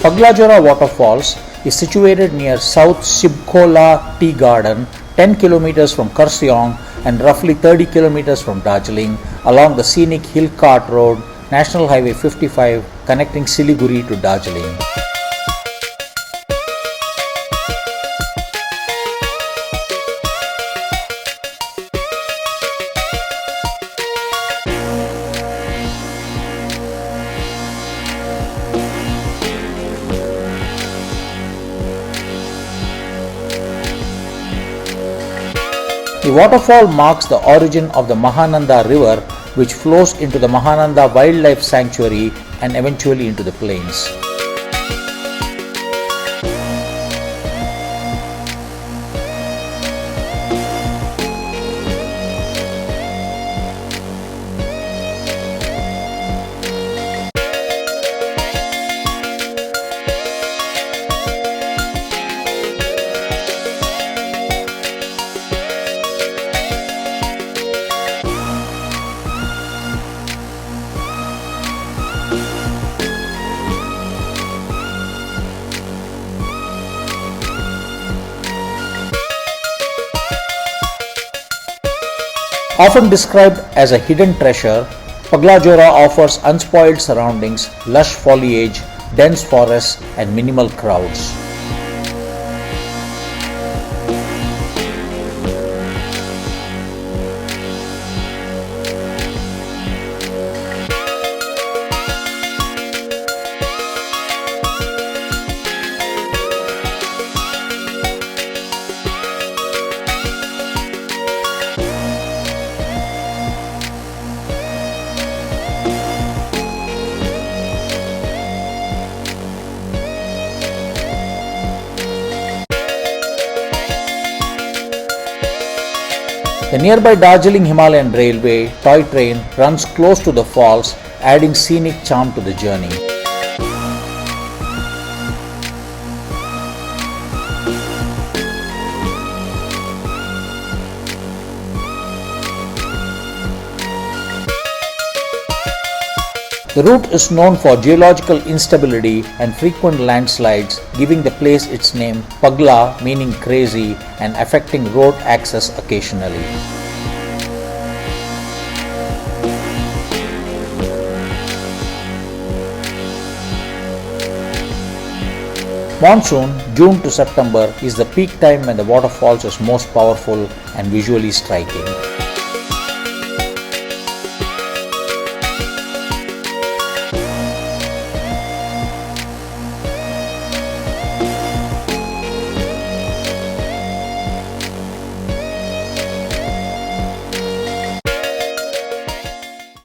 Paglajhora Waterfalls is situated near South Shibkhola Tea Garden, 10 kilometers from Kurseong and roughly 30 kilometers from Darjeeling, along the scenic Hill Cart Road, National Highway 55, connecting Siliguri to Darjeeling. The waterfall marks the origin of the Mahananda River, which flows into the Mahananda Wildlife Sanctuary and eventually into the plains. Often described as a hidden treasure, Paglajhora offers unspoiled surroundings, lush foliage, dense forests, and minimal crowds. The nearby Darjeeling Himalayan Railway toy train runs close to the falls, adding scenic charm to the journey. The route is known for geological instability and frequent landslides, giving the place its name Pagla, meaning crazy, and affecting road access occasionally. Monsoon, June to September, is the peak time when the waterfalls is most powerful and visually striking.